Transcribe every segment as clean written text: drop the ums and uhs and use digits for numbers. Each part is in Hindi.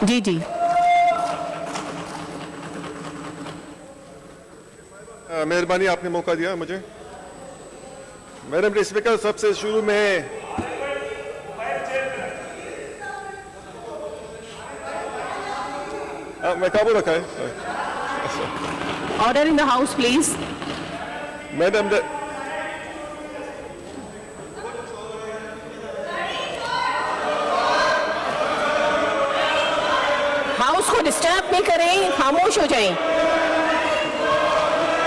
जी जी मेहरबानी, आपने मौका दिया मुझे। मैडम स्पीकर, सबसे शुरू में मैं काबू रखा है। Order in the house please. Madam house को डिस्टर्ब नहीं करें, खामोश हो जाएं,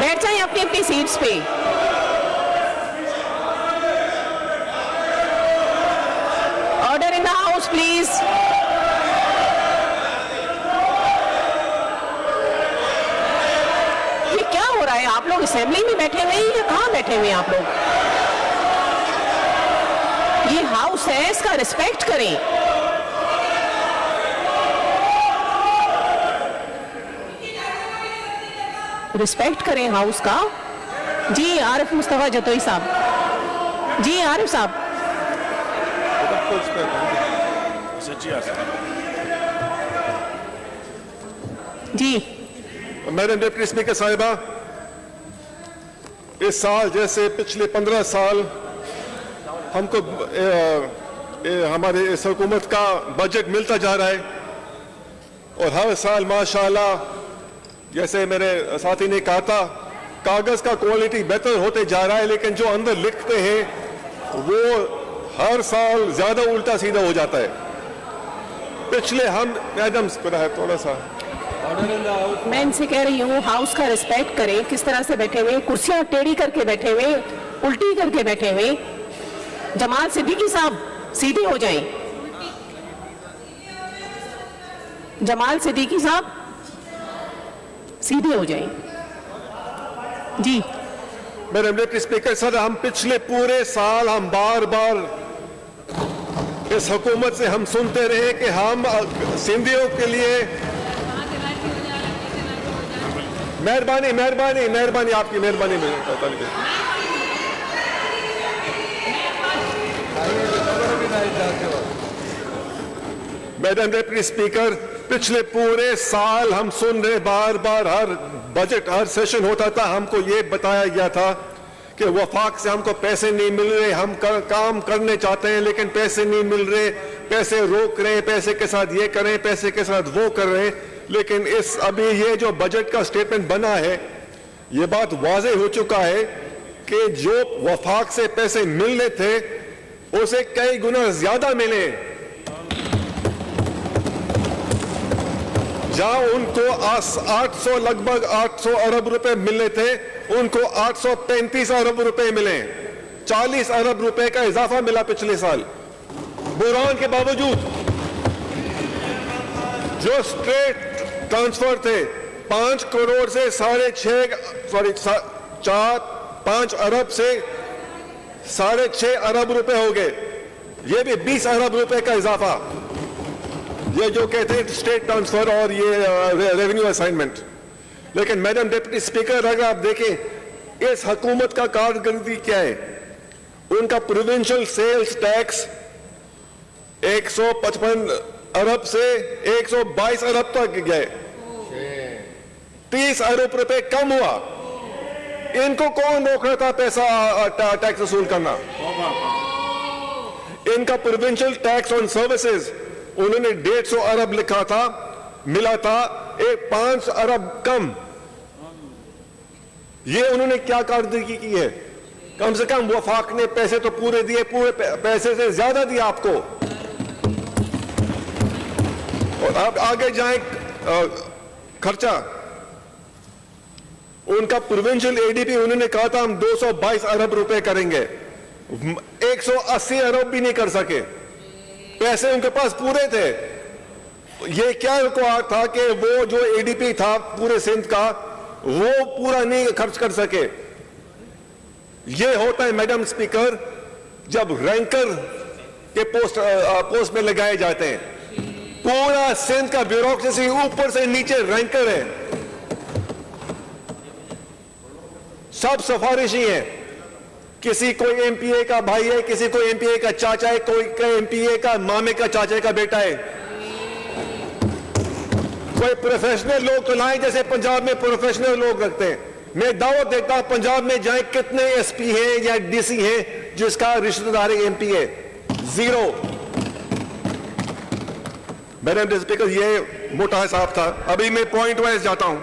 बैठ जाएं अपनी अपनी सीट्स पे। Order in the house please. ये क्या हो रहा है? आप लोग असेंबली में बैठे हुए हैं या कहाँ बैठे हुए हैं आप लोग? ये हाउस है, इसका रिस्पेक्ट करें। रिस्पेक्ट करें हाउस का। जी आरिफ मुस्तफा जतोई साहब। जी आरिफ साहब। जी मैडम डिप्टी स्पीकर साहिबा, इस साल जैसे पिछले 15 साल हमको हमारे इस हुकूमत का बजट मिलता जा रहा है और हर साल माशाल्लाह, जैसे मेरे साथी ने कहा था, कागज का क्वालिटी बेहतर होते जा रहा है, लेकिन जो अंदर लिखते हैं वो हर साल ज्यादा उल्टा सीधा हो जाता है। पिछले हम मैडम थोड़ा सा मैं इनसे कह रही हूँ हाउस का रिस्पेक्ट करें। किस तरह से बैठे हुए, कुर्सियां टेढ़ी करके बैठे हुए, उल्टी करके बैठे हुए। जमाल सिद्दीकी साहब सीधे हो जाएं। जमाल सिद्दीकी साहब सीधे हो जाएं। जी मैडम डिप्टी स्पीकर सर, हम पिछले पूरे साल हम बार बार इस हुकूमत से हम सुनते रहे कि हम सिंधियों के लिए मेहरबानी मेहरबानी मेहरबानी आपकी मेहरबानी मैडम डिप्टी स्पीकर, पिछले पूरे साल हम सुन रहे, बार बार हर बजट हर सेशन होता था, हमको ये बताया गया था कि वफाक से हमको पैसे नहीं मिल रहे, हम काम करने चाहते हैं लेकिन पैसे नहीं मिल रहे, पैसे रोक रहे हैं, पैसे के साथ ये करें, पैसे के साथ वो कर रहे हैं। लेकिन इस अभी ये जो बजट का स्टेटमेंट बना है, ये बात वाज़ेह हो चुका है कि जो वफाक से पैसे मिलने थे उसे कई गुना ज्यादा मिले। जहां उनको 800 लगभग 800 अरब रुपए मिलने थे, उनको 835 अरब रुपए मिले। 40 अरब रुपए का इजाफा मिला पिछले साल। बुरहान के बावजूद जो स्ट्रेट ट्रांसफर थे 5 करोड़ से 5 अरब से 6.5 अरब रुपए हो गए। ये भी 20 अरब रुपए का इजाफा, ये जो कहते हैं स्टेट ट्रांसफर और ये रेवेन्यू असाइनमेंट। लेकिन मैडम डिप्टी स्पीकर, अगर आप देखें इस हुकूमत का कारकर्दगी क्या है, उनका प्रोविंशियल सेल्स टैक्स 155 अरब से 122 अरब तक गए, 30 अरब रुपए कम हुआ। इनको कौन रोक रहा था पैसा टैक्स वसूल करना? इनका प्रोविंशियल टैक्स ऑन सर्विसेज उन्होंने 150 अरब लिखा था, मिला था 5 अरब कम। ये उन्होंने क्या कारकर्दगी की है? कम से कम वफाक ने पैसे तो पूरे दिए, पूरे पैसे से ज्यादा दिया आपको। और आप आगे जाएं, खर्चा उनका प्रोविंशियल एडीपी उन्होंने कहा था हम 222 अरब रुपए करेंगे, 180 अरब भी नहीं कर सके। पैसे उनके पास पूरे थे। ये क्या रिकॉर्ड था कि वो जो एडीपी था पूरे सिंध का वो पूरा नहीं खर्च कर सके। ये होता है मैडम स्पीकर जब रैंकर के पोस्ट में लगाए जाते हैं। पूरा सिंध का ब्यूरोक्रेसी ऊपर से नीचे रैंकर है, सब सिफारिशी है। किसी कोई एमपीए का भाई है, किसी को एमपीए का चाचा है, कोई एमपीए का मामे का चाचा का बेटा है। कोई प्रोफेशनल लोग तो लाएं जैसे पंजाब में प्रोफेशनल लोग रखते हैं। मैं दावत देता हूं पंजाब में जाए कितने एसपी हैं या डीसी हैं जिसका रिश्तेदार एमपी है? जीरो। मैडम स्पीकर, ये मोटा हिसाब था। अभी मैं पॉइंट वाइज जाता हूं।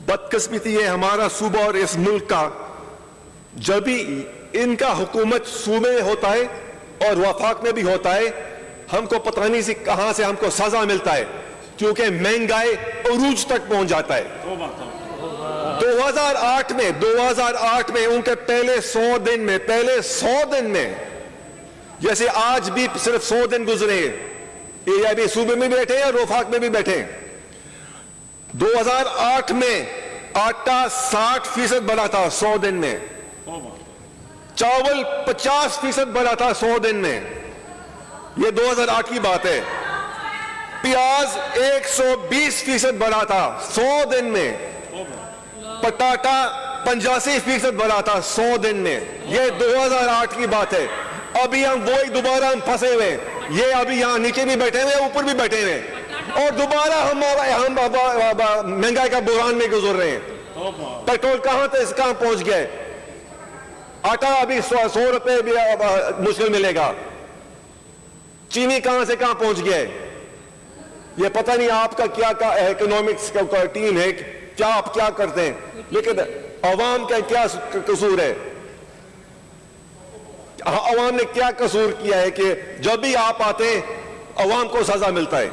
बदकिस्मती है हमारा सूबा और इस मुल्क का, जब भी इनका हुकूमत सूबे में होता है और वफाक में भी होता है, हमको पता नहीं कहां से हमको सजा मिलता है, क्योंकि महंगाई अरूज तक पहुंच जाता है। 2008 में उनके पहले 100 दिन में जैसे आज भी सिर्फ 100 दिन गुजरे, ये अभी सूबे में बैठे हैं और वफाक में भी बैठे हैं। 2008 में आटा 60% बढ़ा था 100 दिन में, चावल 50% बढ़ा था 100 दिन में, ये 2008 की बात है। प्याज 120% बढ़ा था 100 दिन में, पटाटा 85% बढ़ा था 100 दिन में, ये 2008 की बात है। अभी हम वही दोबारा हम फंसे हुए, ये अभी यहां नीचे भी बैठे हुए, ऊपर भी बैठे हुए, और दोबारा हम महंगाई का बुरान में गुजर रहे हैं। पेट्रोल कहां पहुंच गए, आटा अभी 100 रुपए भी मुश्किल मिलेगा, चीनी कहां से कहां पहुंच गए। ये पता नहीं आपका क्या इकोनॉमिक्स का टीम है, क्या आप क्या करते हैं, लेकिन अवाम का क्या कसूर है? अवाम ने क्या कसूर किया है कि जब भी आप आते हैं अवाम को सजा मिलता है?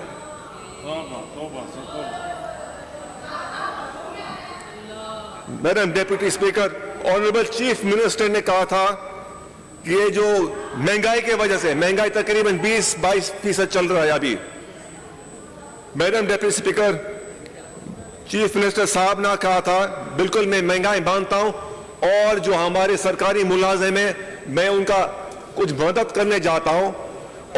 Madam deputy speaker, honourable chief minister ने कहा था कि ये जो महंगाई की वजह से, महंगाई तकरीबन 20-22% चल रहा है अभी। Madam deputy speaker, chief minister साहब ने कहा था, बिल्कुल मैं महंगाई मानता हूं, और जो हमारे सरकारी मुलाजिम हैं मैं उनका कुछ मदद करने जाता हूं,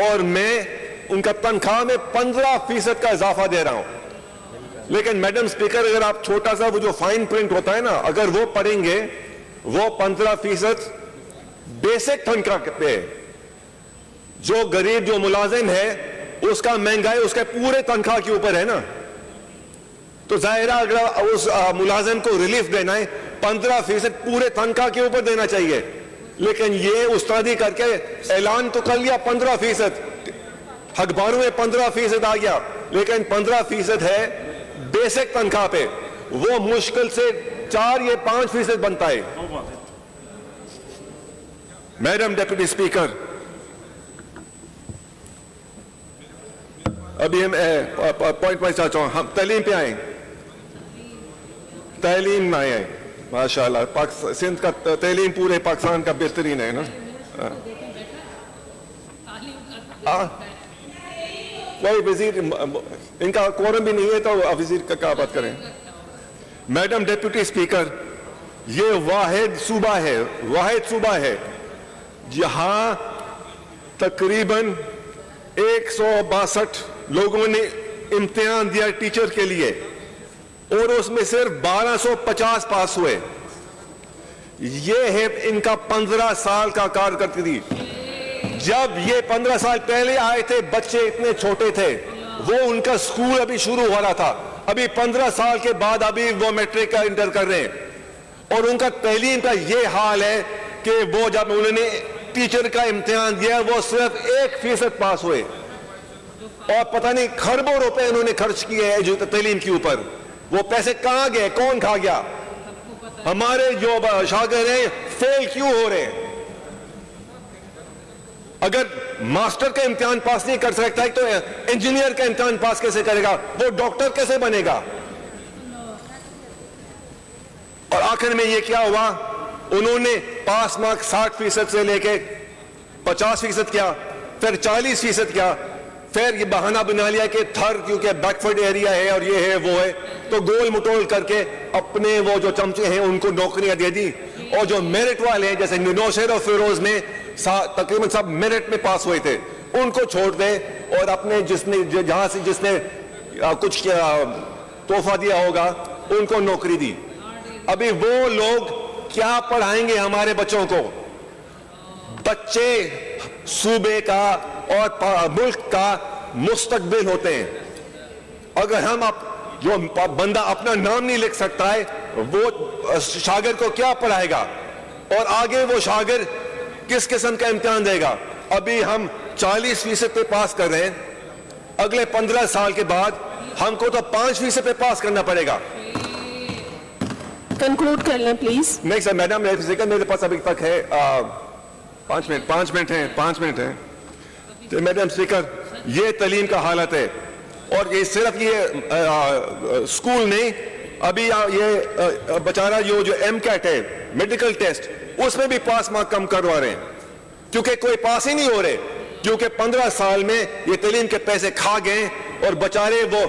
और मैं उनका तनख्वाह में 15% का इजाफा दे रहा हूं। लेकिन मैडम स्पीकर, अगर आप छोटा सा वो जो फाइन प्रिंट होता है ना, अगर वो पढ़ेंगे, वो 15% बेसिक तनख्वाह पे, जो गरीब जो मुलाजिम है उसका महंगाई उसके पूरे तनख्वाह के ऊपर है ना, तो जाहिर है अगर उस मुलाजिम को रिलीफ देना है 15% पूरे तनख्वाह के ऊपर देना चाहिए। लेकिन ये उस्तादी करके ऐलान तो कर लिया 15%, अखबारों में 15% आ गया, लेकिन 15% है बेसिक तनख्वाह पे, वो मुश्किल से 4 या 5% बनता है। मैडम डेप्यूटी स्पीकर, अभी हम पॉइंट वाइज चाहता हूं, हम तालीम पे आए, तालीम में आए, माशाल्लाह सिंध का तालीम पूरे पाकिस्तान का बेहतरीन है ना। कोई वजीर, इनका कोरम भी नहीं है तो वजीर का क्या बात करें। मैडम डेप्यूटी स्पीकर, ये वाहिद सूबा है जहां तकरीबन 162 लोगों ने इम्तिहान दिया टीचर के लिए, और उसमें सिर्फ 1250 पास हुए। ये है इनका 15 साल का कारकर्दगी। जब ये 15 साल पहले आए थे, बच्चे इतने छोटे थे, वो उनका स्कूल अभी शुरू हो रहा था। अभी 15 साल के बाद अभी वो मैट्रिक का इंटर कर रहे हैं, और उनका तालीम का ये हाल है कि वो जब उन्होंने टीचर का इम्तिहान दिया, वो सिर्फ 1% पास हुए, और पता नहीं खरबों रुपए उन्होंने खर्च किए हैं तालीम के ऊपर। वो पैसे कहां गए, कौन खा गया? हमारे जो शागिर्द हैं फेल क्यों हो रहे हैं? अगर मास्टर का इम्तिहान पास नहीं कर सकता है तो इंजीनियर का इम्तिहान पास कैसे करेगा? वो डॉक्टर कैसे बनेगा? और आखिर में ये क्या हुआ, उन्होंने पास मार्क 60% से लेके 50% किया, फिर 40% किया, फिर ये बहाना बना लिया कि थर क्योंकि बैकवर्ड एरिया है और ये है वो है, तो गोल मटोल करके अपने वो जो चमचे हैं उनको नौकरियां दे दी, और जो मेरिट वाले हैं जैसे नौशेर और फिरोज में तकरीबन सब मेरिट में पास हुए थे, उनको छोड़ दें, और अपने जहां से जिसने कुछ तोहफा दिया होगा उनको नौकरी दी। अभी वो लोग क्या पढ़ाएंगे हमारे बच्चों को? बच्चे सूबे का और मुल्क का मुस्तकबिल होते हैं। अगर हम जो बंदा अपना नाम नहीं लिख सकता है वो शागिर्द को क्या पढ़ाएगा, और आगे वो शागिर्द किस किस्म का इम्तिहान देगा। अभी हम 40% पे पास कर रहे हैं, अगले 15 साल के बाद हमको तो 5% पे पास करना पड़ेगा। कंक्लूड कर लें प्लीज। नहीं सर, मैडम मेरे पास अभी तक है 5 मिनट है। तो मैडम स्पीकर, ये तालीम का हालत है, और ये सिर्फ ये स्कूल नहीं, अभी ये बेचारा जो MCAT है मेडिकल टेस्ट, उसमें भी पास मार्क कम करवा रहे हैं, क्योंकि कोई पास ही नहीं हो रहे, क्योंकि 15 साल में ये तालीम के पैसे खा गए, और बेचारे वो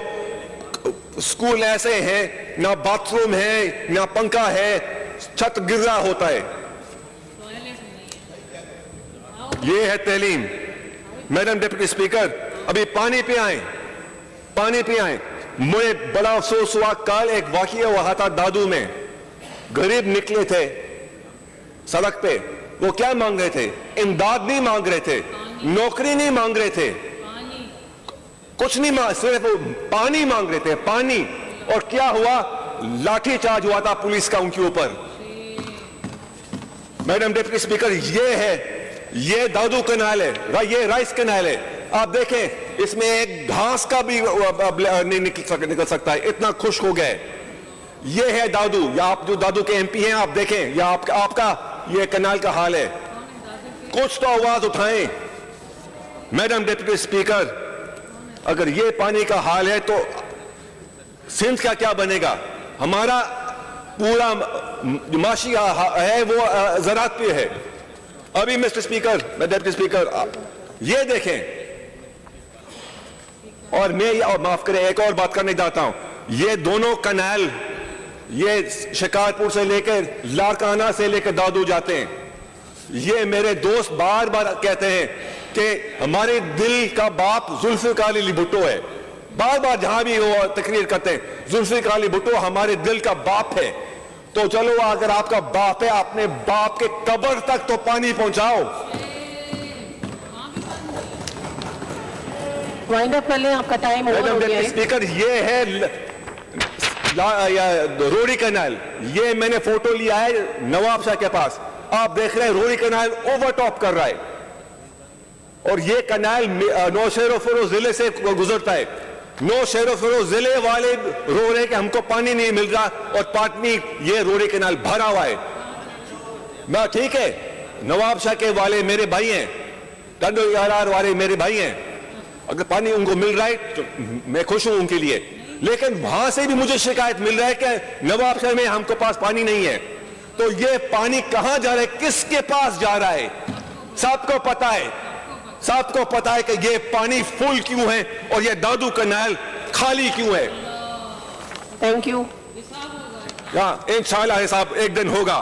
स्कूल ऐसे हैं, ना बाथरूम है ना पंखा है, छत गिर रहा होता है। ये है तालीम। मैडम डिप्टी स्पीकर, अभी पानी पे आए। मुझे बड़ा अफसोस हुआ, कल एक वाकया हुआ था दादू में, गरीब निकले थे सड़क पे, वो क्या मांग रहे थे? इमदाद नहीं मांग रहे थे, नौकरी नहीं मांग रहे थे, कुछ नहीं मांग, सिर्फ पानी मांग रहे थे, पानी। और क्या हुआ? लाठी चार्ज हुआ था पुलिस का उनके ऊपर। मैडम डिप्टी स्पीकर, ये दादू कनाल है, ये राइस कनाल है। आप देखें, इसमें एक घास का भी नहीं निकल सकता है, इतना खुश्क हो गया। ये है दादू, या आप जो दादू के MP हैं, आप देखें, या आपका ये कनाल का हाल है। कुछ तो आवाज उठाएं। मैडम डिप्टी स्पीकर, अगर ये पानी का हाल है तो सिंध का क्या बनेगा? हमारा पूरा जो माशी है वो ज़राअत पे है। अभी मिस्टर स्पीकर, डिप्टी स्पीकर, ये देखें, और माफ करें, एक और बात करने जाता हूं, ये दोनों कनाल, ये शिकारपुर से लेकर लारकाना से लेकर दादू जाते हैं। ये मेरे दोस्त बार बार कहते हैं कि हमारे दिल का बाप जुल्फिकार अली भुट्टो है, बार बार जहां भी वो तकरीर करते हैं, जुल्फिकार अली भुट्टो हमारे दिल का बाप है। तो चलो, अगर आपका बाप है, अपने बाप के कब्र तक तो पानी पहुंचाओ। वाइंड अप कर लें, आपका टाइम ओवर हो गया है। स्पीकर, ये है रोड़ी कनाल, ये मैंने फोटो लिया है नवाब शाह के पास। आप देख रहे हैं रोड़ी कनाल ओवरटॉप कर रहा है, और ये कनाल नौशेरो जिले से गुजरता है। नौशेरो जिले वाले रो रहे कि हमको पानी नहीं मिल रहा, और पाटनी ये रोड़ी कनाल भरा हुआ है। मैं ठीक है, नवाब शाह के वाले मेरे भाई हैं, टंडो यार वाले मेरे भाई हैं, अगर पानी उनको मिल रहा है तो मैं खुश हूं उनके लिए। लेकिन वहां से भी मुझे शिकायत मिल रहा है कि नवाब शाह में हमको पास पानी नहीं है। तो ये पानी कहां जा रहा है, किसके पास जा रहा है? सबको पता है, सबको पता है कि ये पानी फुल क्यों है और ये दादू कनाल खाली क्यों है। Thank you. इंशाल्लाह हिसाब एक दिन होगा।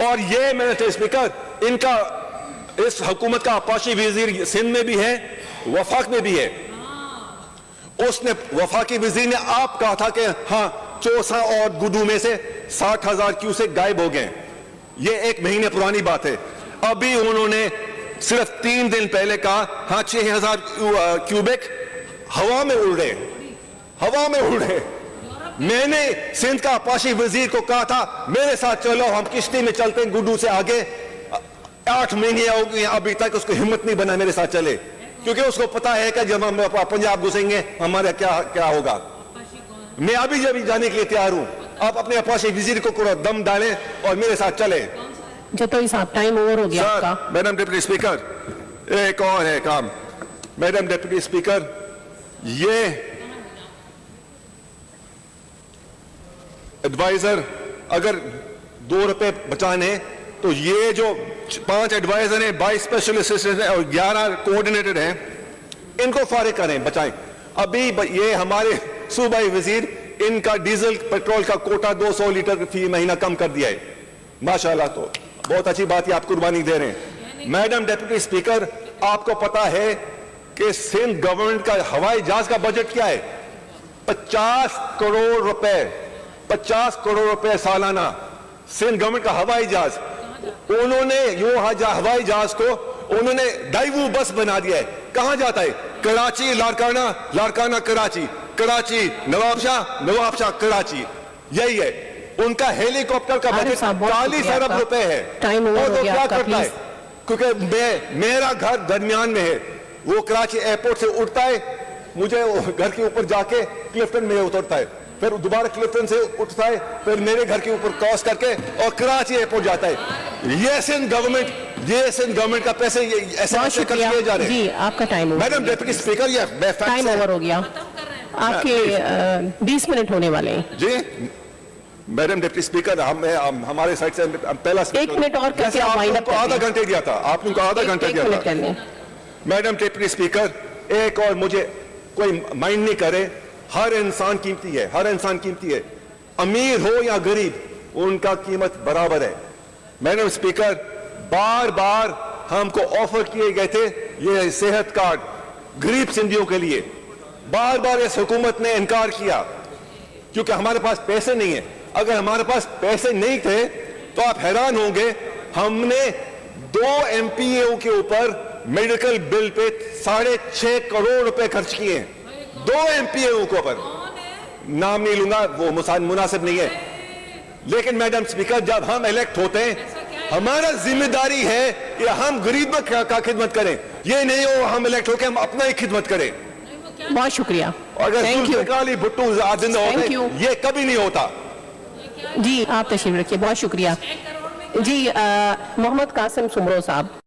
और ये मिनिस्टर स्पीकर, इनका इस हुकूमत का आपाशी वजीर सिंध में भी है, वफाक में भी है। उसने वफाकी वजीर ने आप कहा था कि हाँ, चौसा और गुडू में से 60,000 क्यूसेक गायब हो गए। ये 1 महीने पुरानी बात है। अभी उन्होंने सिर्फ 3 दिन पहले कहा हाँ 6,000 क्यूबिक हवा में उड़ रहे, हवा में उड़ रहे। मैंने सिंध का आपाशी वजीर को कहा था मेरे साथ चलो, हम किश्ती में चलते हैं गुडू से आगे। 8 महीने हो गए, अभी तक उसको हिम्मत नहीं बना मेरे साथ चले, क्योंकि उसको पता है कि जब हम पंजाब घुसेंगे हमारा क्या क्या होगा। मैं अभी जब जाने के लिए तैयार हूं, आप अपने आपाशी वजीर को दम डालें और मेरे साथ चले। जतोई साहब, टाइम ओवर हो गया आपका। मैडम डिप्टी स्पीकर, एक और है काम। मैडम डिप्टी स्पीकर, ये एडवाइजर अगर 2 रुपए बचाने, तो ये जो 5 एडवाइजर हैं, 22 स्पेशल असिस्टेंट हैं और 11 कोऑर्डिनेटर हैं, इनको फारिग करें, बचाएं। अभी ये हमारे सूबाई वजीर, इनका डीजल पेट्रोल का कोटा 200 लीटर फी महीना कम कर दिया है, माशाल्लाह। तो बहुत अच्छी बात है, आप कुर्बानी दे रहे हैं। मैडम डिप्टी स्पीकर, आपको पता है कि सिंध गवर्नमेंट का हवाई जहाज का बजट क्या है? 50 करोड़ रुपए, 50 करोड़ रुपए सालाना सिंध गवर्नमेंट का हवाई जहाज। उन्होंने हवाई जहाज को उन्होंने डाइवू बस बना दिया है। कहां जाता है? कराची लारकाना, लारकाना कराची। कराची, नवाब शाह कराची, यही है उनका हेलीकॉप्टर का आरिफ बजट साहब, बहुत 40 शुक्रिया अरब आपका। रुपए है। टाइम ओवर और हो वो गया क्या आपका, करता है, क्योंकि मेरा घर दरमियान में है, वो कराची एयरपोर्ट से उठता है, मुझे घर के ऊपर जाके क्लिफ्टन में उतरता है, फिर दोबारा क्लिफ्टन से उठता है, फिर मेरे घर के ऊपर क्रॉस करके और कराची एयरपोर्ट जाता है। ये सिंध गवर्नमेंट का पैसे ऐसे बहुत ऐसे खर्च शुक्रिया किए जा रहे हैं। जी, आपका time over. Madam deputy speaker, ये टाइम ओवर हो गया आपके 20 मिनट होने वाले हैं। जी मैडम डिप्टी स्पीकर, हमारे साइड से हम पहला एक मिनट और करके जैसे आप वाइंड आपको अप आधा घंटे दिया था, आपने उनको आधा घंटा एक दिया मिनट था। कर लें। मैडम डिप्टी स्पीकर, एक और मुझे कोई माइंड नहीं करे, हर इंसान कीमती है, हर इंसान कीमती है, अमीर हो या गरीब, उनका कीमत बराबर है। मैडम स्पीकर, बार बार हमको ऑफर किए गए थे ये सेहत कार्ड गरीब सिंधियों के लिए, बार बार इस हुकूमत ने इनकार किया क्योंकि हमारे पास पैसे नहीं है। अगर हमारे पास पैसे नहीं थे तो आप हैरान होंगे, हमने 2 MPO के ऊपर मेडिकल बिल पे 6.5 करोड़ रुपए खर्च किए हैं। 2 MPO के ऊपर, नाम नहीं लूंगा, वो मुनासिब नहीं है। लेकिन मैडम स्पीकर, जब हम इलेक्ट होते हैं, हमारा जिम्मेदारी है कि हम गरीब का खिदमत करें, ये नहीं हो हम इलेक्ट होकर हम अपना ही खिदमत करें। बहुत शुक्रिया, अगर थैंक यू जुल्फिकार भुट्टो जिंदा Thank होते, you. ये कभी नहीं होता। जी। आप तशरीफ रखिए, बहुत शुक्रिया जी। मोहम्मद कासिम सुमरो साहब।